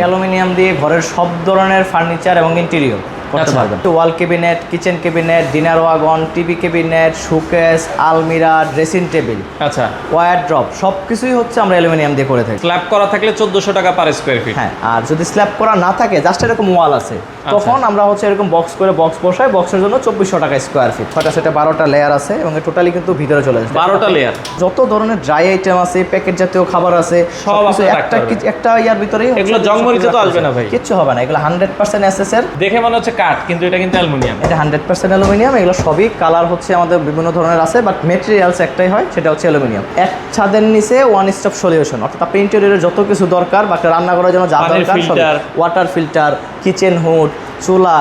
Aluminium দিয়ে ঘরের সব ধরনের ফার্নিচার এবং ইন্টেরিয়র করতে পারবেন। Wall cabinet, kitchen cabinet, dinner wagon, TV cabinet, showcase, আলমিরা, ড্রেসিং টেবিল, আচ্ছা, ওয়ারড্রপ সবকিছুই হচ্ছে আমরা অ্যালুমিনিয়াম দিয়ে করে থাকি। স্ল্যাব করা থাকলে 1400 টাকা পার স্কয়ার ফিট। হ্যাঁ, আর যদি স্ল্যাব করা না থাকে, জাস্ট এরকম ওয়াল আছে, তখন আমরা হচ্ছে এরকম বক্স করে বক্স বসাই। বক্সের জন্য 2400 টাকা স্কোয়ার ফিট। ছটা সেটা 12টা লেয়ার আছে এবং টোটালি কিন্তু ভিতরে চলে যাচ্ছে 12টা লেয়ার। যত ধরনের ড্রাই আইটেম আছে, প্যাকেট জাতীয় খাবার আছে, সব একটা ইয়ার ভিতরেই। এগুলো জংমরিচে তো আসবে না ভাই? কিচ্ছু হবে না, এগুলো 100% এসএসআর। দেখে মনে হচ্ছে কাঠ, কিন্তু এটা কিন্তু অ্যালুমিনিয়াম। এটা 100% অ্যালুমিনিয়াম। এগুলো সবই কালার হচ্ছে আমাদের বিভিন্ন ধরনের আছে, বাট মেটেরিয়ালস একটাই হয়, সেটা হচ্ছে অ্যালুমিনিয়াম। এক ছাদের নিচে ওয়ান স্টপ সলিউশন, অর্থাৎ আপনি ইন্টেরিয়রের যত কিছু দরকার বা রান্না করার জন্য যা দরকার, ওয়াটার ফিল্টার, কিচেন হুড, চুলা,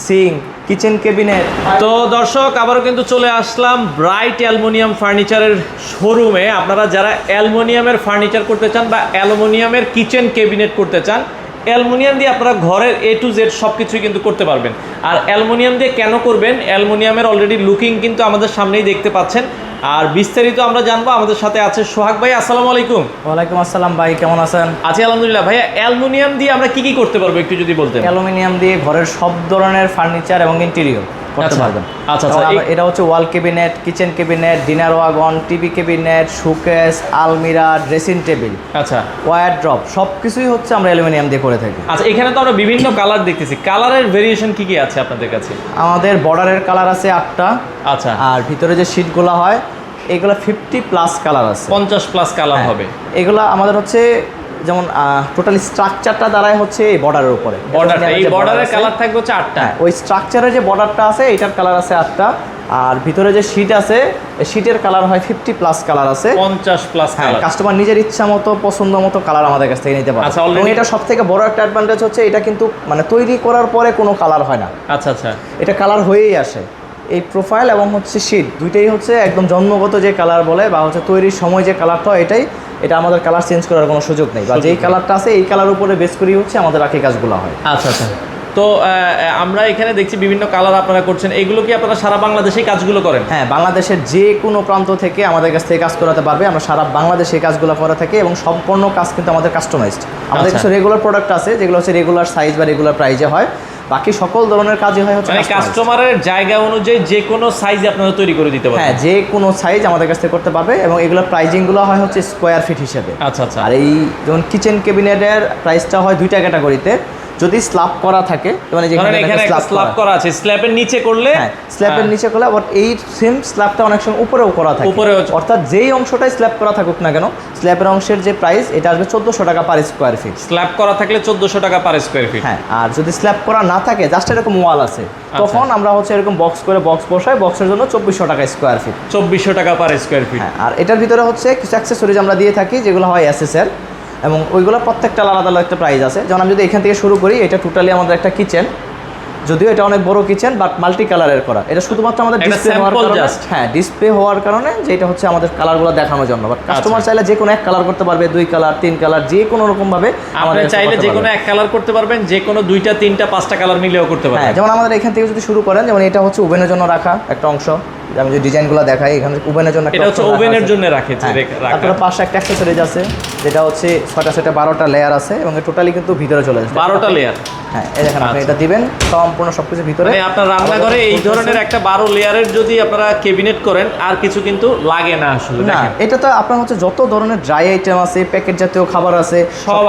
সিঙ্ক, কিচেন ক্যাবিনেট। তো দর্শক, আবারও কিন্তু চলে আসলাম ব্রাইট অ্যালুমিনিয়াম ফার্নিচারের শোরুমে। আপনারা যারা অ্যালুমিনিয়ামের ফার্নিচার করতে চান বা অ্যালুমিনিয়ামের কিচেন ক্যাবিনেট করতে চান, অ্যালুমিনিয়াম দিয়ে আপনারা ঘরের A to Z সব কিছুই কিন্তু করতে পারবেন। আর অ্যালুমিনিয়াম দিয়ে কেন করবেন, অ্যালুমিনিয়ামের অলরেডি লুকিং কিন্তু আমাদের সামনেই দেখতে পাচ্ছেন। আর বিস্তারিত আমরা জানবো। আমাদের সাথে আছে সোহাগ ভাই। আসসালামু আলাইকুম। ওয়ালাইকুম আসসালাম ভাই, কেমন আছেন? আছি আলহামদুলিল্লাহ। ভাইয়া, অ্যালুমিনিয়াম দিয়ে আমরা কি কি করতে পারবো একটু যদি বলতেন। অ্যালুমিনিয়াম দিয়ে ঘরের সব ধরনের ফার্নিচার এবং ইন্টেরিয়র করতে পারবেন। আচ্ছা, এটা হচ্ছে wall cabinet, kitchen cabinet, dinner wagon, TV cabinet, showcase, আলমিরা, ড্রেসিং টেবিল, আচ্ছা, ওয়ারড্রপ সবকিছুই হচ্ছে আমরা অ্যালুমিনিয়াম দিয়ে করে থাকি। আচ্ছা, এখানে তো আমরা বিভিন্ন কালার দেখতেছি। কালারের ভেরিয়েশন কি কি আছে আপনাদের কাছে? আমাদের বর্ডারের কালার আছে 8টা। আচ্ছা, আর ভিতরে যে শীটগুলো হয় এগুলো 50+ কালার আছে, 50+ কালার হবে। এগুলো আমাদের হচ্ছে যেমন টোটালি স্ট্রাকচারটা দাঁড়ায় হচ্ছে এই বর্ডারের উপরে। এই বর্ডারের কালার থাকবে হচ্ছে 8টা। ওই স্ট্রাকচারের যে বর্ডারটা আছে এটার কালার আছে 8টা। আর ভিতরে যে শীট আছে, শীটের কালার হয় 50+ কালার আছে, 50+ কালার। কাস্টমার নিজের ইচ্ছা মতো পছন্দ মতো কালার আমাদের কাছ থেকে নিতে পারে। আচ্ছা, এবং এটা সব থেকে বড় একটা অ্যাডভান্টেজ হচ্ছে এটা কিন্তু মানে তৈরি করার পরে কোনো কালার হয় না। আচ্ছা আচ্ছা, এটা কালার হয়েই আসে। এই প্রোফাইল এবং হচ্ছে শীট দুইটাই হচ্ছে একদম জন্মগত যে কালার বলে বা হচ্ছে তৈরির সময় যে কালারটা হয়, এটা আমাদের কালার চেঞ্জ করার কোনো সুযোগ নেই। বা যেই কালারটা আছে এই কালার উপরে বেস করেই হচ্ছে আমাদের বাকি কাজগুলো হয়। আচ্ছা আচ্ছা। তো আমরা এখানে দেখছি বিভিন্ন কালার আপনারা করছেন। এগুলো কি আপনারা সারা বাংলাদেশেই কাজগুলো করেন? হ্যাঁ, বাংলাদেশের যে কোনো প্রান্ত থেকে আমাদের কাছ থেকে কাজ করাতে পারবে। আমরা সারা বাংলাদেশে কাজগুলো করে থাকি এবং সম্পূর্ণ কাজ কিন্তু আমাদের কাস্টমাইজড। আমাদের কিছু রেগুলার প্রোডাক্ট আছে যেগুলো হচ্ছে রেগুলার সাইজ বা রেগুলার প্রাইজে হয়, বাকি সকল ধরনের কাজই হয় হচ্ছে কাস্টমারের জায়গা অনুযায়ী যে কোনো সাইজে আপনারা তৈরি করে দিতে পারবেন। হ্যাঁ, যে কোনো সাইজ আমাদের কাছ থেকে করতে পারবে এবং এগুলোর প্রাইজিংগুলো হয় হচ্ছে স্কোয়ার ফিট হিসেবে। আচ্ছা আচ্ছা। আর এই যেমন কিচেন ক্যাবিনেটের প্রাইসটা হয় 2টা ক্যাটাগরিতে। যদি স্ল্যাব করা থাকে, মানে যেখানে এখানে স্ল্যাব করা আছে, স্ল্যাবের নিচে করলে, হ্যাঁ স্ল্যাবের নিচে করলে, বাট এই সেম স্ল্যাবটা অনেক সময় উপরেও করা থাকে। অর্থাৎ যেই অংশটাই স্ল্যাব করা থাকুক না কেন, স্ল্যাবের অংশের যে প্রাইস এটা আসবে 1400 টাকা পার স্কোয়ার ফিট। স্ল্যাব করা থাকলে 1400 টাকা পার স্কোয়ার ফিট। হ্যাঁ, আর যদি স্ল্যাব করা না থাকে, জাস্ট এরকম ওয়াল আছে, তখন আমরা হচ্ছে এরকম বক্স করে বক্স বসাই। বক্সের জন্য 2400 টাকা স্কোয়ার ফিট। 2400 টাকা পার স্কোয়ার ফিট। হ্যাঁ, আর এটার ভিতরে হচ্ছে কিছু অ্যাক্সেসরিজ আমরা দিয়ে থাকি যেগুলো হয় এসএসআর, এবং ওইগুলো প্রত্যেকটা আলাদা আলাদা একটা প্রাইস আছে। যেমন আমি যদি এখান থেকে শুরু করি, এটা টোটালি আমাদের একটা কিচেন, যদিও এটা অনেক বড় কিচেন বাট মাল্টি কালারের করা। এটা শুধুমাত্র আমাদের ডিসপ্লে হওয়ার কারণে, হ্যাঁ ডিসপ্লে হওয়ার কারণে যে এটা হচ্ছে আমাদের কালারগুলো দেখানোর জন্য। বাট কাস্টমার চাইলে যে কোনো এক কালার করতে পারবে, 2 কালার 3 কালার, যে কোনো রকম ভাবে আমাদের চাইলে যে কোনো এক কালার করতে পারবেন, যে কোনো 2টা 3টা 5টা কালার মিলেও করতে পারবেন। হ্যাঁ, যেমন আমাদের এখান থেকে যদি শুরু করেন, যেমন এটা হচ্ছে ওভেনের জন্য রাখা একটা অংশ। আমি যে ডিজাইনগুলো দেখাই, এখানে ওভেনের জন্য এটা হচ্ছে ওভেনের জন্য রাখেছে। তারপরে পাশে একটা অ্যাক্সেসরিজ আছে যেটা হচ্ছে 6টা সেটা 12টা লেয়ার আছে এবং টোটালি কিন্তু ভিতরে চলে যাচ্ছে 12টা লেয়ার। হ্যাঁ, এই দেখেন আপনি এটা দিবেন সম্পূর্ণ সবকিছু ভিতরে। মানে আপনার রান্নাঘরে এই ধরনের একটা 12 লেয়ারের যদি আপনারা ক্যাবিনেট করেন, আর কিছু কিন্তু লাগে না আসলে। না, এটা তো আপনার হচ্ছে যত ধরনের ড্রাই আইটেম আছে, প্যাকেট জাতীয় খাবার আছে, সব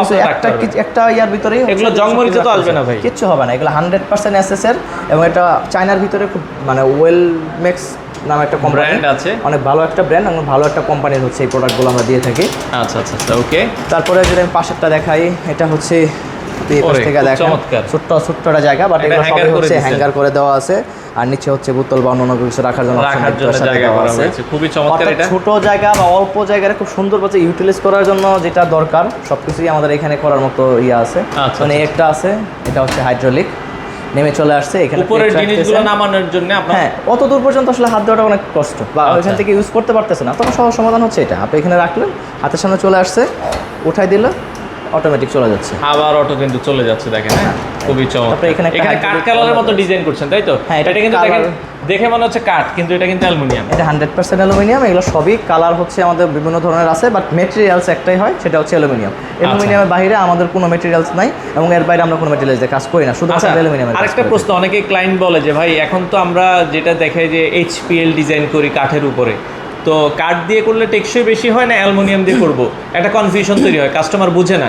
একটা ইয়ার ভিতরেই। এগুলো জংমরিচে তো আসবে না ভাই? কিচ্ছু হবে না, এগুলো 100% এসএসআর। এবং এটা চায়নার ভিতরে খুব মানে ওয়েল মেক্স নামে একটা কোম্পানি আছে, অনেক ভালো একটা ব্র্যান্ড এবং ভালো একটা কোম্পানির হচ্ছে এই প্রোডাক্টগুলো আমরা দিয়ে থাকি। আচ্ছা আচ্ছা আচ্ছা, ওকে। তারপরে যদি আমি পাশেরটা দেখাই, এটা হচ্ছে ছোট্ট জায়গা, বাট এগুলো সবই হচ্ছে হ্যাঙ্গার করে দেওয়া আছে। আর নিচে হচ্ছে বোতল বা অন্য কিছু রাখার জন্য জায়গা করা হয়েছে। খুবই চমৎকার। এটা ছোট জায়গা বা অল্প জায়গায় খুব সুন্দর ভাবে ইউটিলাইজ করার জন্য যেটা দরকার সবকিছুই আমাদের এখানে করার মতো ইয়ে আছে। মানে একটা আছে, এটা হচ্ছে হাইড্রোলিক, নেমে চলে আসছে এখানে উপরের জিনিসগুলো নামানোর জন্য। আপনার হ্যাঁ, অত দূর পর্যন্ত আসলে হাত দেওয়াটা অনেক কষ্ট, বা ওইখান থেকে ইউজ করতে পারতেছে না, তখন সহজ সমাধান হচ্ছে এটা। আপনি এখানে রাখলেন, হাতের সামনে চলে আসছে, উঠাই দিল, অটোমেটিক চলে যাচ্ছে। আবার অটো কিন্তু চলে যাচ্ছে, দেখেন। হ্যাঁ, খুবই চমৎকার। তারপরে এখানে একটা এখানে কাঠ hydraulic কালারের মতো color ডিজাইন করছেন, তাই তো? হ্যাঁ, এটা কিন্তু colour- দেখেন, দেখে মনে হচ্ছে কাঠ, কিন্তু এটা কিন্তু অ্যালুমিনিয়াম। এটা 100% অ্যালুমিনিয়াম। এগুলো সবই কালার হচ্ছে আমাদের বিভিন্ন ধরনের আছে, বাট মেটেরিয়ালস একটাই হয়, সেটা হচ্ছে অ্যালুমিনিয়াম। অ্যালুমিনিয়ামের বাইরে আমাদের কোনো মেটেরিয়ালস নাই, এবং এর বাইরে আমরা কোনো মেটেরিয়ালস দিয়ে কাজ করি না, শুধু আচ্ছা, অ্যালুমিনিয়ামের। আরেকটা প্রশ্ন, অনেকে ক্লায়েন্ট বলে যে ভাই এখন তো আমরা যেটা দেখাই যে এইচপিএল ডিজাইন করি কাঠের উপরে, তো কাঠ দিয়ে করলে টেকসই বেশি হয় না অ্যালুমিনিয়াম দিয়ে করব, একটা কনফিউশন তৈরি হয়, কাস্টমার বুঝে না।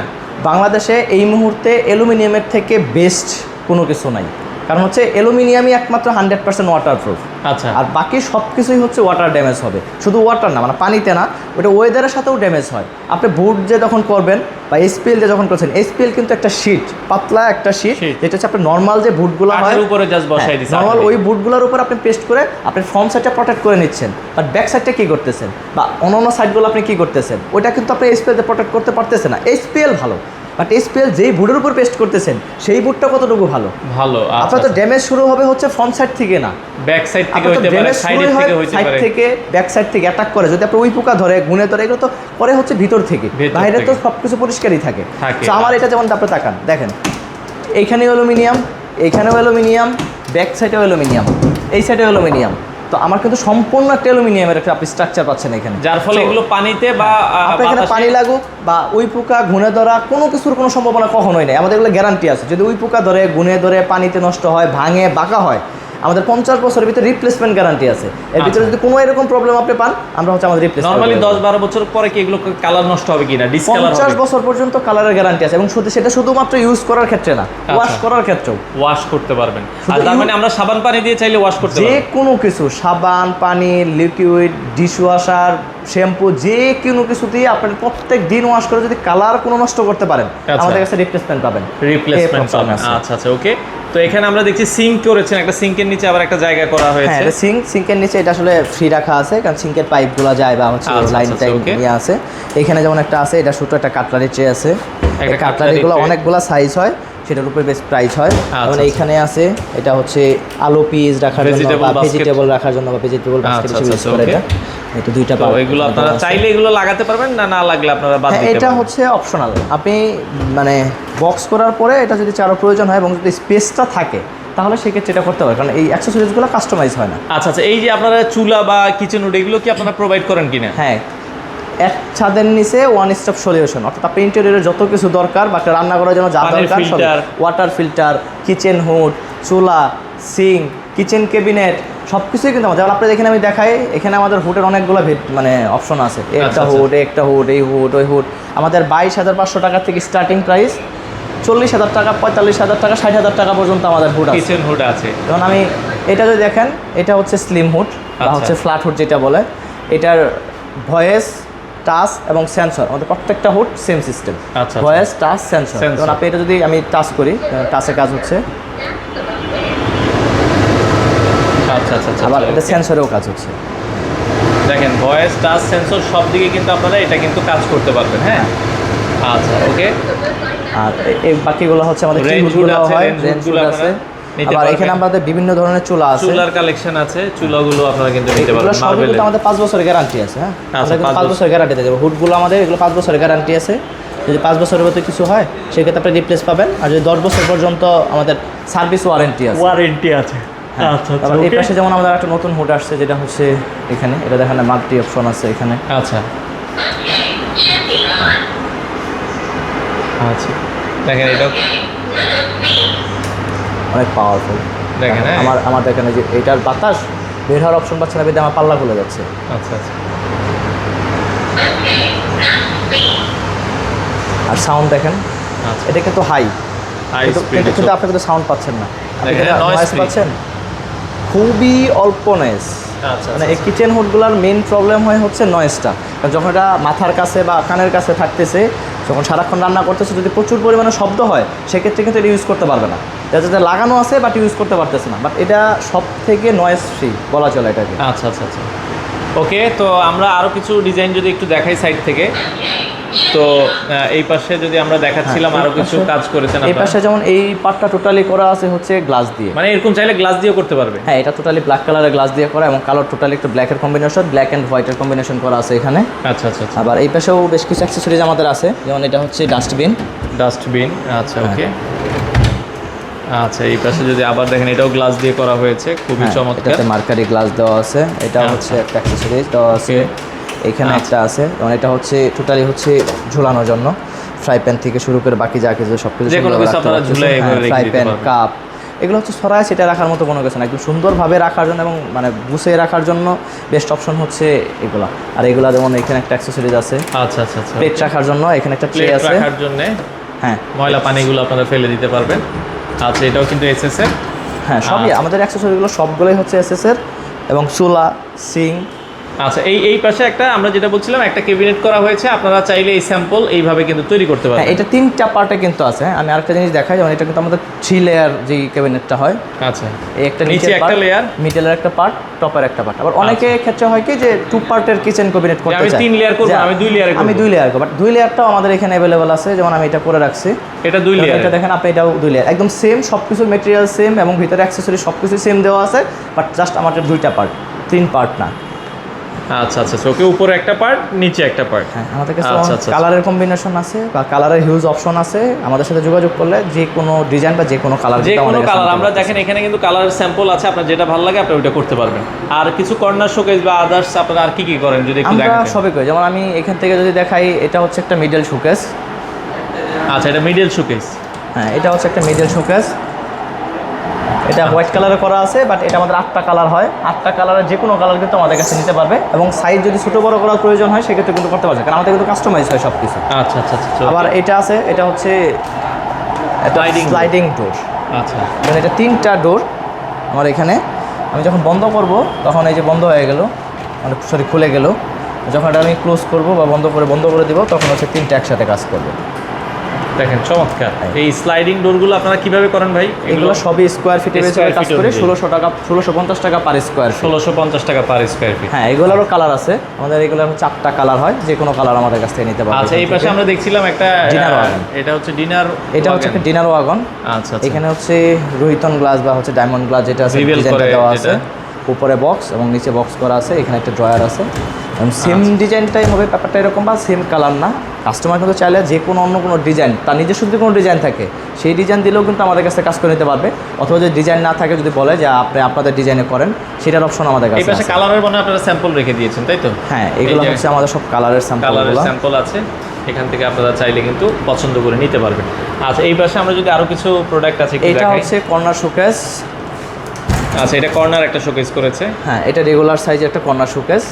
বাংলাদেশে এই মুহূর্তে অ্যালুমিনিয়ামের থেকে বেস্ট কোনো কিছু নাই, কারণ হচ্ছে অ্যালুমিনিয়ামই একমাত্র 100% ওয়াটারপ্রুফ। আচ্ছা, আর বাকি সব কিছুই হচ্ছে ওয়াটার ড্যামেজ হবে, শুধু ওয়াটার না, মানে পানিতে না, ওটা ওয়েদারের সাথেও ড্যামেজ হয়। আপনি বুট যে যখন করবেন বা এসপিএল যে যখন করছেন, এসপিএল কিন্তু একটা শীট, পাতলা একটা শীট, Sheet। যেটা হচ্ছে আপনার নর্মাল যে বুটগুলো হয় কাঠের উপরে জাস্ট বসাই দিছে। নর্মাল ওই বুটগুলোর উপর আপনি পেস্ট করে আপনি ফ্রন্ট সাইডটা প্রোটেক্ট করে নিচ্ছেন, বাট ব্যাক সাইডটা কী করতেছেন বা অন্য সাইডগুলো আপনি কী করতেছেন, ওইটা কিন্তু আপনি এসপিএল দিয়ে প্রোটেক্ট করতে পারতেছেন না। এসপিএল ভালো, বাট এসপিএল যেই বুটের উপর পেস্ট করতেছেন সেই বুটটা কতটুকু ভালো? ভালো। আপনার তো ড্যামেজ শুরু হবে হচ্ছে ফ্রন্ট সাইড থেকে না, ব্যাক সাইড থেকে হইতে পারে, সাইডের থেকে হইতে সাইড পারে। থেকে ব্যাক সাইড থেকে অ্যাটাক করে, যদি আপনি ওই পোকা ধরে গুনে ধরে, এগুলো তো পরে হচ্ছে ভিতর থেকে, ভেতর বাইরে তো থেকে। সব কিছু পরিষ্কারই থাকে। থাকে। তো আমার এটা যেমন আপনি তাকান, দেখেন এইখানেও অ্যালুমিনিয়াম, এইখানেও অ্যালুমিনিয়াম, ব্যাক সাইডেও অ্যালুমিনিয়াম, এই সাইডেও অ্যালুমিনিয়াম। তো আমার কিন্তু সম্পূর্ণ একটা অ্যালুমিনিয়ামের একটা আপনি স্ট্রাকচার পাচ্ছেন এখানে, যার ফলে এগুলো পানিতে বা আপনার এখানে বাতাসে- পানি লাগুক বা ওই পোকা ঘুনে ধরা কোনো কিছুর কোনো সম্ভাবনা কখনোই নেই। আমাদের এগুলো গ্যারান্টি আছে, যদি ওই পোকা ধরে গুনে ধরে পানিতে নষ্ট হয়, ভাঙে বাঁকা হয়, আমাদের 50 বছরের ভিতরে রিপ্লেসমেন্ট গ্যারান্টি আছে। এর ভিতরে যদি কোনো এরকম প্রবলেম আপনি পান, আমরা হচ্ছে আমাদের রিপ্লেস নরমালি 10-12 বছর পরে কি এগুলো কালার নষ্ট হবে কিনা, ডিসকালার 50 হবে? বছর পর্যন্ত কালারের গ্যারান্টি আছে, এবং শুধু সেটা শুধুমাত্র ইউজ করার ক্ষেত্রে না, ওয়াশ করার ক্ষেত্রেও ওয়াশ করতে পারবেন। শুধু আর তার মানে আমরা সাবান পানি দিয়ে চাইলে ওয়াশ করতে যে পারবো। কোনো কিছু, সাবান, পানি, লিকুইড, ডিশওয়াশার, শ্যাম্পু, যে কোনো কিছু দিয়ে আপনার প্রত্যেক দিন ওয়াশ করে যদি কালার কোনো নষ্ট করতে পারেন, আচ্ছা। আমাদের কাছে রিপ্লেসমেন্ট পাবেন। রিপ্লেসমেন্ট এই option আছে। আচ্ছা আচ্ছা, ওকে। তো এখানে আমরা দেখছি সিঙ্ক করেছেন, একটা সিঙ্কের নিচে আবার একটা জায়গা করা হ্যাঁ, হয়েছে। এটা সিঙ্কের নিচে এটা আসলে ফ্রি রাখা আছে, কারণ সিঙ্কের পাইপগুলো যায় বা হচ্ছে আচ্ছা, লাইন আচ্ছা, টাইম okay। নিয়ে আছে। এখানে যেমন একটা আছে, এটা ছোট একটা কাটলারি ট্রে আছে, এই একটা কাটলারিগুলো cutlery tray। অনেকগুলো সাইজ হয়, সেটার উপরে বেশ প্রাইস হয়। যেমন আচ্ছা। এইখানে আছে, এটা হচ্ছে আলু পিস রাখার জন্য Vegetable বা basket। ভেজিটেবল রাখার জন্য বা ভেজিটেবল বাস্কেট আচ্ছা, হিসেবে ইউজ আচ্ছা, করে okay। এটা। এটা দুইটা তো part এগুলো এখানে আপনারা দেওয়া আছে। চাইলে এগুলো লাগাতে পারবেন, না লাগলে আপনারা বাদ হ্যাঁ, দিতে এটা পারবেন। হচ্ছে অপশনাল। আপনি মানে বক্স করার পরে এটা যদি আরও প্রয়োজন হয় এবং যদি স্পেসটা থাকে, তাহলে সেক্ষেত্রে এটা করতে পারে, কারণ এই অ্যাক্সেসরিজগুলো কাস্টমাইজ হয় না। আচ্ছা আচ্ছা, এই যে আপনারা চুলা বা কিচেন উড এগুলো কি আপনারা প্রোভাইড করেন কিনা? হ্যাঁ, এক ছাদের নিচে ওয়ান স্টপ সলিউশন, অর্থাৎ আপনি ইন্টেরিয়রের যত কিছু দরকার বা একটা রান্না করার জন্য যা পানির দরকার, filter। Water filter, kitchen hood, চুলা, সিঙ্ক, কিচেন ক্যাবিনেট, সব কিছুই কিন্তু আমাদের। আপনি দেখেন, আমি দেখাই, এখানে আমাদের হুডের অনেকগুলো মানে অপশন আছে, একটা আচ্ছা। হুড, একটা হুড, এই হুড, ওই হুড। আমাদের 22,500 টাকা থেকে স্টার্টিং প্রাইস, 40,000 টাকা, 45,000 টাকা, 60,000 টাকা পর্যন্ত আমাদের হুড আছে। কিচেন হুড আছে। যেমন আমি এটা যদি দেখেন, এটা হচ্ছে স্লিম হুড বা আচ্ছা। হচ্ছে ফ্ল্যাট হুড যেটা বলে। এটার ভয়েস, টাচ এবং সেন্সর, আমাদের প্রত্যেকটা হুড সেম সিস্টেম, আচ্ছা। Voice, touch, sensor. Sensor। যেমন আপনি এটা যদি আমি টাচ করি, টাচে কাজ হচ্ছে, আচ্ছা আচ্ছা আচ্ছা, আবার এটা okay। সেন্সরেও কাজ হচ্ছে। দেখেন, ভয়েস, টাচ, সেন্সর সব দিকে কিন্তু আপনারা এটা কিন্তু কাজ করতে পারবেন। হ্যাঁ, আচ্ছা, ওকে। আর এই বাকিগুলো হচ্ছে আমাদের Range hood কিবোর্ডগুলো আছে, হয়, range রেঞ্জ hood হুড গুলো আছে। নিতে আবার পারবেন। এখানে আমাদের বিভিন্ন ধরনের চুলা আছে, চুলার কালেকশন আছে, চুলাগুলো আপনারা কিন্তু নিতে এগুলো পারবেন সবই মার্বেলের। কিন্তু আমাদের 5 বছরের গ্যারান্টি আছে। হ্যাঁ, আমরা কিন্তু 5 5 বছরের গ্যারান্টি দিয়ে দেবো হুডগুলো আমাদের, এগুলো 5 বছরের গ্যারান্টি আছে। যদি 5 বছরের মধ্যে কিছু হয়, সেক্ষেত্রে আপনি রিপ্লেস পাবেন। আর যদি 10 বছর পর্যন্ত আমাদের সার্ভিস ওয়ারেন্টি আছে। ওয়ারেন্টি আছে। হ্যাঁ, আচ্ছা আচ্ছা, তারপর এই okay। পাশে যেমন আমাদের একটা নতুন হুড আসছে, যেটা হচ্ছে এখানে, এটা দেখেন মাল্টি অপশন আছে এখানে। আচ্ছা আচ্ছা, দেখেন এটা অনেক পাওয়ারফুল। দেখেন, হ্যাঁ। আমার দেখেন যে এটার বাতাস বের হওয়ার অপশন পাচ্ছে না, বেদে আমার পাল্লা খুলে যাচ্ছে। আচ্ছা আচ্ছা, আর সাউন্ড দেখেন, আচ্ছা। এটা কিন্তু হাই, হাই স্পিড কিন্তু আপনি কিন্তু সাউন্ড পাচ্ছেন না, আপনি দেখেন, noise নয়েজ free। পাচ্ছেন খুবই অল্প নয়েজ। আচ্ছা মানে এই কিচেন হুডগুলোর মেইন প্রবলেম হয় হচ্ছে নয়েজটা, কারণ যখন এটা মাথার কাছে বা কানের কাছে থাকতেছে, যখন সারাক্ষণ রান্না করতেছে, যদি প্রচুর পরিমাণে শব্দ হয়, সেক্ষেত্রে কিন্তু এটা ইউজ করতে পারবে না। এটা লাগানো আছে বাট ইউজ করতে পারতেছে না, বাট এটা সব থেকে নয়েজ ফ্রি বলা চলে এটাকে। আচ্ছা আচ্ছা আচ্ছা, ওকে। তো আমরা আরও কিছু ডিজাইন যদি একটু দেখাই সাইড থেকে। তো এই পাশে যদি আমরা দেখাচ্ছিলাম আরো কিছু কাজ করেছেন এই পাশে যেমন এই পার্টটা টোটালি করা আছে হচ্ছে গ্লাস দিয়ে, মানে এরকম চাইলে গ্লাস দিয়েও করতে পারবে। হ্যাঁ এটা টোটালি ব্ল্যাক কালারের গ্লাস দিয়ে করা এবং কালার টোটালি একটু ব্ল্যাকের কম্বিনেশন, ব্ল্যাক অ্যান্ড হোয়াইটের কম্বিনেশন করা আছে এখানে। আচ্ছা আচ্ছা আচ্ছা। আবার এই পাশেও বেশ কিছু অ্যাক্সেসরিজ আমাদের আছে, যেমন এটা হচ্ছে ডাস্টবিন। আচ্ছা ওকে। আচ্ছা এই পাশে যদি আবার দেখেন এটাও গ্লাস দিয়ে করা হয়েছে, খুবই চমৎকার। এটাতে মার্কারি গ্লাস দেওয়া আছে, এটা হচ্ছে একটা অ্যাক্সেসরিজ দেওয়া আছে। এখানে একটা আছে, এবং এটা হচ্ছে টোটালি হচ্ছে ঝুলানোর জন্য, ফ্রাই প্যান থেকে শুরু করে বাকি যা কিছু সব কিছু ফ্রাই প্যান, কাপ, এগুলো হচ্ছে সরাই সেটা রাখার মতো কোনো কিছু না, একদম সুন্দরভাবে রাখার জন্য এবং মানে গুছিয়ে রাখার জন্য বেস্ট অপশন হচ্ছে এগুলা। আর এগুলা যেমন এখানে একটা অ্যাক্সেসরিজ আছে, আচ্ছা আচ্ছা আচ্ছা, প্লেট রাখার জন্য এখানে একটা ট্রে আছে রাখার জন্য, হ্যাঁ ময়লা পানিগুলো আপনারা ফেলে দিতে পারবেন। আচ্ছা এটাও কিন্তু এসএস এর, হ্যাঁ সবই আমাদের অ্যাক্সেসরিগুলো সবগুলোই হচ্ছে এসএস এর, এবং চুলা, সিঙ্ক। আচ্ছা এই পাশে একটা আমরা যেটা বলছিলাম একটা ক্যাবিনেট করা হয়েছে, আপনারা চাইলে এই স্যাম্পল এইভাবে কিন্তু তৈরি করতে পারবেন। হ্যাঁ এটা 3টা পার্টে কিন্তু আছে। আমি আরেকটা জিনিস দেখাই, যেমন এটা কিন্তু আমাদের 3 লেয়ার যে ক্যাবিনেটটা হয়। আচ্ছা এই একটা নিচে একটা লেয়ার, মিডলের একটা পার্ট, টপের একটা পার্ট। আবার অনেকে ক্ষেত্রে হয় কি যে 2 পার্টের কিচেন ক্যাবিনেট করতে চায়, আমি 3 লেয়ার করব, আমি 2 লেয়ারে করব, আমি 2 লেয়ার করব, বাট 2 লেয়ারটাও আমাদের এখানে अवेलेबल আছে। যেমন আমি এটা করে রাখছি, এটা 2 লেয়ার, এটা দেখেন আপনি, এটাও 2 লেয়ার, একদম সেম, সবকিছু ম্যাটেরিয়াল সেম এবং ভিতরে অ্যাকসেসরি সবকিছু সেম দেওয়া আছে, বাট জাস্ট আমাদের 2টা পার্ট, 3 পার্ট না। আচ্ছা আচ্ছা, ওকে উপরে একটা পার্ট নিচে একটা পার্ট। হ্যাঁ আমাদের কাছে কালারের কম্বিনেশন আছে বা কালারের হিউজ অপশন আছে। আমাদের সাথে যোগাযোগ করলে যে কোনো ডিজাইন বা যে কোনো কালার, যে কোনো কালার আমরা দেখেন এখানে কিন্তু কালারের স্যাম্পল আছে, আপনার যেটা ভালো লাগে আপনি ওটা করতে পারবেন। আর কিছু কর্নার শোকেস বা আদার্স আপনারা আর কি কি করেন যদি একটু দেখান? আমরা সবই করি, যেমন আমি এখান থেকে যদি দেখাই, এটা হচ্ছে একটা মিডল শোকেস। আচ্ছা এটা মিডল শোকেস, হ্যাঁ এটা হচ্ছে একটা মিডল শোকেস। এটা হোয়াইট কালারে করা আছে, বাট এটা আমাদের 8টা কালার হয়, 8টা কালারের যে কোনো কালার কিন্তু আমাদের কাছে নিতে পারবে, এবং সাইজ যদি ছোটো বড় করার প্রয়োজন হয় সেক্ষেত্রে কিন্তু করতে পারবে, কারণ আমাদের কিন্তু কাস্টমাইজ হয় সব কিছু। আচ্ছা আচ্ছা আচ্ছা। আবার এটা আছে, এটা হচ্ছে স্লাইডিং ডোর। আচ্ছা মানে এটা 3টা ডোর আমার এখানে। আমি যখন বন্ধ করব তখন এই যে বন্ধ হয়ে গেল, মানে সরি খুলে গেল, যখন এটা আমি ক্লোজ করব বা বন্ধ করে দিব, তখন হচ্ছে 3টা একসাথে কাজ করবে। দেখেন চমৎকার। এই স্লাইডিং ডোরগুলো আপনারা কিভাবে করেন ভাই? এগুলো সবই স্কোয়ার ফিটে কাজ করে 1650 টাকা পার স্কোয়ার ফিট। 1650 টাকা পার স্কোয়ার ফিট। হ্যাঁ এগুলোরও কালার আছে আমাদের, এগুলোর 4টা কালার হয়, যে কোনো কালার আমাদের কাছ থেকে নিতে পারবেন। আচ্ছা এই পাশে আমরা দেখছিলাম একটা ডিনার ওয়াগন, এটা হচ্ছে ডিনার, এটা হচ্ছে একটা ডিনার ওয়াগন। আচ্ছা এখানে হচ্ছে রোহিতন গ্লাস বা হচ্ছে ডায়মন্ড গ্লাস যেটা আছে, ডিজাইনটা দেওয়া আছে, উপরে বক্স এবং নিচে বক্স করা আছে, এখানে একটা ড্রয়ার আছে। সেম ডিজাইনটাই হবে, ব্যাপারটা এরকম বা সেম কালার না। কাস্টমার কিন্তু চাইলে যে কোনো অন্য কোনো ডিজাইন, তার নিজস্ব যদি কোনো ডিজাইন থাকে সেই ডিজাইন দিলেও কিন্তু আমাদের কাছে কাজ করে নিতে পারবে, অথবা যদি ডিজাইন না থাকে যদি বলে যে আপনি আপনাদের ডিজাইনে করেন, সেটার অপশন আমাদের কাছে আছে। এই পাশে কালারের মনে আপনারা স্যাম্পল রেখে দিয়েছেন তাই তো? হ্যাঁ এগুলো হচ্ছে আমাদের সব কালারের স্যাম্পল আছে, এখান থেকে আপনারা চাইলে কিন্তু পছন্দ করে নিতে পারবেন। আচ্ছা এই পাশে আমরা যদি আরো কিছু প্রোডাক্ট আছে, এটা হচ্ছে কর্নার শোকেস। আচ্ছা এটা কর্নার একটা শোকেস করেছে, হ্যাঁ এটা রেগুলার সাইজের একটা কর্নার শোকেস।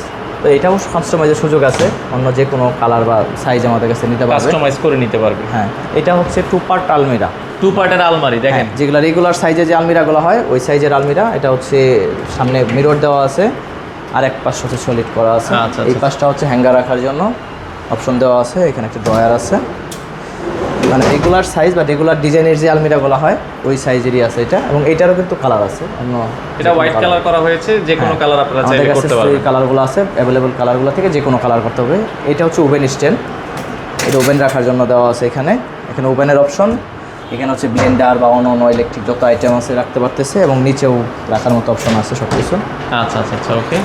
তো এটাও কাস্টমাইজের সুযোগ আছে, অন্য যে কোনো কালার বা সাইজ আমাদের কাছে নিতে পারবে, কাস্টমাইজ করে নিতে পারবে। হ্যাঁ এটা হচ্ছে 2 পার্ট আলমিরা, 2 পার্টের আলমারি। দেখেন যেগুলো রেগুলার সাইজে যে আলমিরাগুলো হয় ওই সাইজের আলমিরা। এটা হচ্ছে সামনে মিরর দেওয়া আছে, আর এক পাশ হচ্ছে সলিড করা আছে। এই পাশটা হচ্ছে হ্যাঙ্গার রাখার জন্য অপশন দেওয়া আছে, এখানে একটা ড্রয়ার আছে। মানে রেগুলার সাইজ বা রেগুলার ডিজাইনের যে আলমিরাগুলো হয় ওই সাইজেরই আছে এটা, এবং এটারও কিন্তু কালার আছে। এটা হোয়াইট কালার করা হয়েছে, যে কোনো কালার আপনারা চাইলে করতে পারবেন। এই কালারগুলো আছে, অ্যাভেলেবল কালারগুলো থেকে যে কোনো কালার করতে হবে। এটা হচ্ছে ওভেন স্ট্যান্ড, এটা ওভেন রাখার জন্য দেওয়া আছে এখানে ওভেনের অপশন। এখানে হচ্ছে ব্লেন্ডার বা অন্য ইলেকট্রিক যত আইটেম আছে রাখতে পারতেছে, এবং নিচেও রাখার মতো অপশন আছে সব কিছু। আচ্ছা আচ্ছা আচ্ছা ওকে।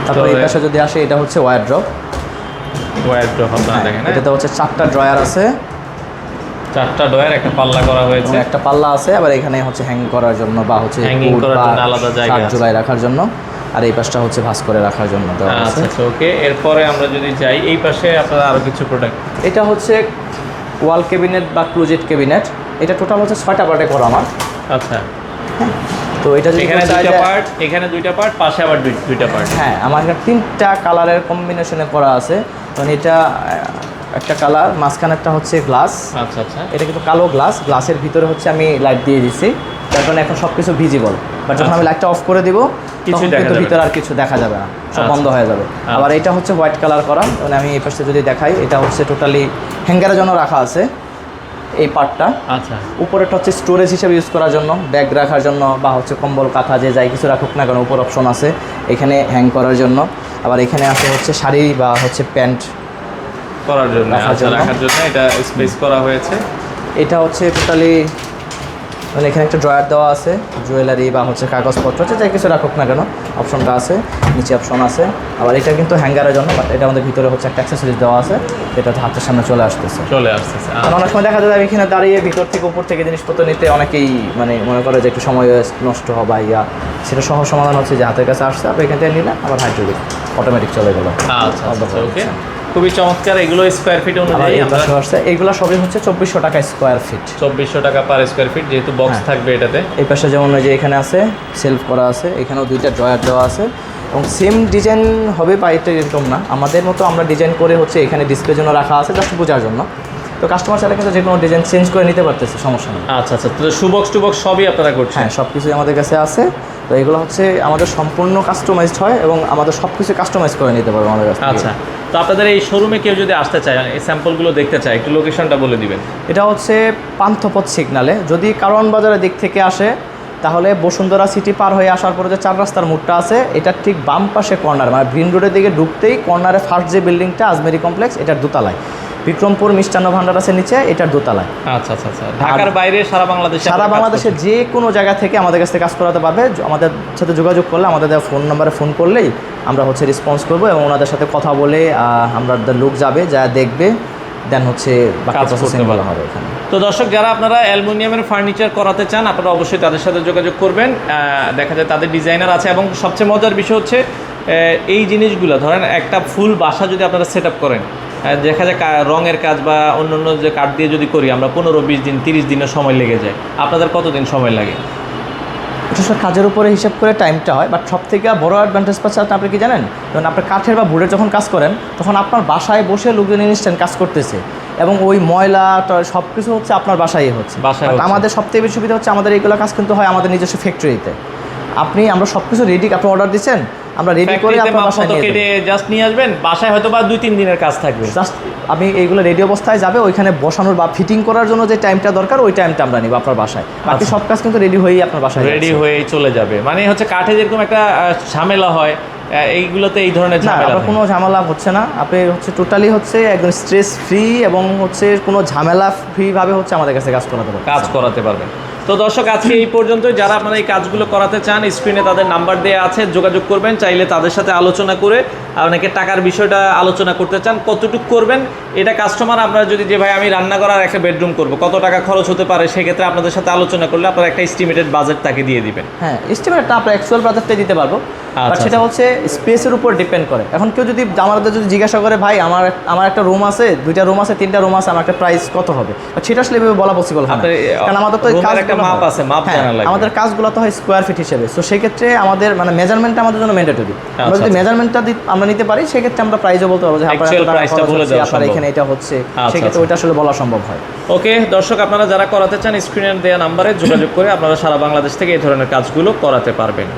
তারপর এই পাশে যদি আসে, এটা হচ্ছে ওয়ারড্রপ। আপনারা দেখেন এটাতে হচ্ছে 4টা ড্রয়ার আছে, 4টা ড্রয়ার, একটা পাল্লা করা হয়েছে, একটা পাল্লা আছে। আবার এখানে হচ্ছে হ্যাং করার জন্য বা হচ্ছে হ্যাঙ্গিং করার জন্য আলাদা জায়গা আছে, ঝুলাই রাখার জন্য। আর এই পাশটা হচ্ছে ভাঁজ করে রাখার জন্য দেওয়া আছে। আচ্ছা ওকে। এরপরে আমরা যদি যাই এই পাশে আপনারা আরো কিছু প্রোডাক্ট, এটা হচ্ছে ওয়াল ক্যাবিনেট বা ক্লোজেট ক্যাবিনেট। এটা টোটাল হচ্ছে 6টা পার্টে করা আমার। আচ্ছা তো এটা যদি এখানে 2টা পার্ট, এখানে 2টা পার্ট, পাশে আবার 2টা পার্ট। হ্যাঁ আমার এখানে 3টা কালারের কম্বিনেশনে করা আছে। কারণ এটা একটা কালার, মাঝখানেরটা হচ্ছে গ্লাস। আচ্ছা আচ্ছা এটা কিন্তু কালো গ্লাসের ভিতরে হচ্ছে আমি লাইট দিয়ে দিচ্ছি, তার কারণে এখন সব কিছু ভিজিবল। বাট যখন আমি লাইটটা অফ করে দিব তখন কিন্তু ভিতরে আর কিছু দেখা যাবে না, সব বন্ধ হয়ে যাবে। আবার এটা হচ্ছে হোয়াইট কালার করা, মানে আমি এই পাশে যদি দেখাই, এটা হচ্ছে টোটালি হ্যাঙ্গারের জন্য রাখা আছে এই পার্টটা। আচ্ছা উপরেরটা হচ্ছে স্টোরেজ হিসেবে ইউজ করার জন্য, ব্যাগ রাখার জন্য বা হচ্ছে কম্বল কাঁথা যে যাই কিছু রাখুক না কেন, উপর অপশন আছে এখানে হ্যাং করার জন্য। আবার এখানে আছে হচ্ছে শাড়ি বা হচ্ছে প্যান্ট করার জন্য, রাখার আচ্ছা, জন্য। রাখার জন্য এটা স্পেস করা হয়েছে। এটা হচ্ছে টোটালি মানে এখানে একটা ড্রয়ার দেওয়া আছে, জুয়েলারি বা হচ্ছে কাগজপত্র হচ্ছে যাই কিছু রাখুক না কেন অপশনটা আছে, নিচে অপশন আছে। আবার এটা কিন্তু হ্যাঙ্গারের জন্য, বাট এটা আমাদের ভিতরে হচ্ছে একটা অ্যাক্সেসরিজ দেওয়া আছে, এটা হাতের সামনে চলে আসতেছে। চলে আসতেছে। কারণ অনেক সময় দেখা যায় আমি এখানে দাঁড়িয়ে ভিতর থেকে উপর থেকে জিনিসপত্র নিতে অনেকেই মানে মনে করে যে একটু সময় নষ্ট হবে ইয়া, সেটা সহজ সমাধান হচ্ছে যে হাতের কাছে আসছে, আপনি এখান থেকে নিলেন আবার হাইড্রোলিক অটোমেটিক চলে গেল। আচ্ছা, ওকে, খুবই চমৎকার। এগুলো স্কোয়ার ফিট অনুযায়ী আমরা এগুলো সবই হচ্ছে 2400 টাকা স্কোয়ার ফিট, 2400 টাকা পার স্কোয়ার ফিট, যেহেতু বক্স থাকবে এটাতে। এই পাশে যেমন ওই যে এখানে আছে সেলফ করা আছে, এখানেও দুইটা ড্রয়ার দেওয়া আছে এবং সেম ডিজাইন হবে বা এটা এরকম না, আমাদের মতো আমরা ডিজাইন করে হচ্ছে এখানে ডিসপ্লের জন্য রাখা আছে, জাস্ট বোঝার জন্য। তো কাস্টমার চাইলে কিন্তু যে কোনো ডিজাইন চেঞ্জ করে নিতে পারতেছে, সমস্যা নেই। আচ্ছা আচ্ছা, তো সুবক্স টুবক্স সবই আপনারা করছেন? হ্যাঁ, সব কিছুই আমাদের কাছে আছে। তো এগুলো হচ্ছে আমাদের সম্পূর্ণ কাস্টমাইজড হয় এবং আমাদের সব কিছু কাস্টমাইজ করে নিতে পারবো আমাদের কাছে। আচ্ছা, তো আপনাদের এই শোরুমে কেউ যদি আসতে চায়, এই স্যাম্পলগুলো দেখতে চায়, একটু লোকেশনটা বলে দিবেন। এটা হচ্ছে পান্থপথ সিগনালে, যদি কারওয়ান বাজারের দিক থেকে আসে তাহলে বসুন্ধরা সিটি পার হয়ে আসার পরে যে 4 রাস্তার মোড়টা আছে এটার ঠিক বাম পাশে কর্নার, মানে গ্রিন রোডের দিকে ঢুকতেই কর্নারে ফার্স্ট যে বিল্ডিংটা আজমেরি কমপ্লেক্স, এটার দোতলায় বিক্রমপুর মিষ্টান্ন ভান্ডার আছে নিচে, এটার দোতলায়। আচ্ছা আচ্ছা আচ্ছা, ঢাকার বাইরে সারা বাংলাদেশে? সারা বাংলাদেশে যে কোনো জায়গা থেকে আমাদের কাছ থেকে কাজ করাতে পারবে। আমাদের সাথে যোগাযোগ করলে, আমাদের দেওয়া ফোন নাম্বারে ফোন করলেই আমরা হচ্ছে রেসপন্স করবো এবং ওনাদের সাথে কথা বলে আমরা লোক যাবে, যা দেখবে, দেন হচ্ছে কাজ করতে বলা হবে এখানে। তো দর্শক, যারা আপনারা অ্যালুমিনিয়ামের ফার্নিচার করাতে চান, আপনারা অবশ্যই তাদের সাথে যোগাযোগ করবেন। দেখা যায় তাদের ডিজাইনার আছে এবং সবচেয়ে মজার বিষয় হচ্ছে এই জিনিসগুলো, ধরেন একটা ফুল বাসা যদি আপনারা সেট আপ করেন, দেখা যায় রঙের কাজ বা অন্য অন্য যে কাঠ দিয়ে যদি করি আমরা 15-20 দিন 30 দিনের সময় লেগে যায়। আপনাদের কতদিন সময় লাগে? এটা সব কাজের উপরে হিসাব করে টাইমটা হয়, বাট সব থেকে বড় অ্যাডভান্টেজ পাচ্ছে আপনি কি জানেন, যখন আপনি কাঠের বা বুড়ের যখন কাজ করেন তখন আপনার বাসায় বসে লোকজন ইনস্ট্যান্ট কাজ করতেছে এবং ওই ময়লা সব কিছু হচ্ছে আপনার বাসায় হচ্ছে। But আমাদের সবথেকে বেশি সুবিধা হচ্ছে আমাদের এইগুলো কাজ কিন্তু হয় আমাদের নিজস্ব ফ্যাক্টরিতে। আমরা সব কিছু রেডি, আপনি অর্ডার দিচ্ছেন, আমরা রেডি করে আপনার বাসায় কেটে জাস্ট নিয়ে আসবেন, বাসায় হয়তো বা 2-3 দিনের কাজ থাকবে। জাস্ট আপনি এইগুলো রেডি অবস্থায় যাবে, ওইখানে বসানোর বা ফিটিং করার জন্য যে টাইমটা দরকার ওই টাইমটা আমরা নিব আপনার বাসায়। বাকি সব কাজ কিন্তু রেডি হয়েই আপনার বাসায় রেডি হয়েই চলে যাবে। মানে হচ্ছে কাঠে যেরকম একটা ঝামেলা হয়, এইগুলোতে এই ধরনের ঝামেলা কোনো ঝামেলা হচ্ছে না। আপনি হচ্ছে টোটালি হচ্ছে একদম স্ট্রেস ফ্রি এবং হচ্ছে কোনো ঝামেলা ফ্রি ভাবে হচ্ছে আমাদের কাছে কাজ করাতে পারবেন। তো দর্শক, আজকে এই পর্যন্ত। যারা আপনারা এই কাজগুলো করাতে চান, স্ক্রিনে তাদের নাম্বার দেওয়া আছে, যোগাযোগ করবেন। চাইলে তাদের সাথে আলোচনা করে, অনেকে টাকার বিষয়টা আলোচনা করতে চান, কতটুকু করবেন এটা কাস্টমার, আপনারা যদি যে ভাই আমি রান্না করার একটা বেডরুম করব, কত টাকা খরচ হতে পারে, সেক্ষেত্রে আপনাদের সাথে আলোচনা করলে আপনারা একটা এস্টিমেটেড বাজেট তাকে দিয়ে দিবেন। হ্যাঁ, এস্টিমেটটা আমরা অ্যাকচুয়াল বাজেটটাই দিতে পারবো, বাট সেটা হচ্ছে স্পেসের উপর ডিপেন্ড করে। এখন কেউ যদি আমাদের যদি জিজ্ঞাসা করে ভাই আমার একটা রুম আছে, 2টা রুম আছে, 3টা রুম আছে, আমার একটা প্রাইস কত হবে, সেটা আসলে এভাবে বলা পসিবল হয় না, কারণ আমাদের তো একটা মাপ আছে, মাপ জানা লাগবে। আমাদের কাজগুলো তো হয় স্কোয়ার ফিট হিসেবে, তো সেই ক্ষেত্রে আমাদের মানে মেজারমেন্টটা আমাদের জন্য ম্যান্ডেটরি। আমরা যদি মেজারমেন্টটা আমরা নিতে পারি সেক্ষেত্রে আমরা প্রাইসও বলতে পারবো যে আপনার এখানে এটা হচ্ছে, সেক্ষেত্রে ওইটা আসলে বলা সম্ভব হয়। ওকে দর্শক, আপনারা যারা করাতে চান স্ক্রিনে দেওয়া নাম্বারে যোগাযোগ করে আপনারা সারা বাংলাদেশ থেকে এই ধরনের কাজগুলো করাতে পারবেন।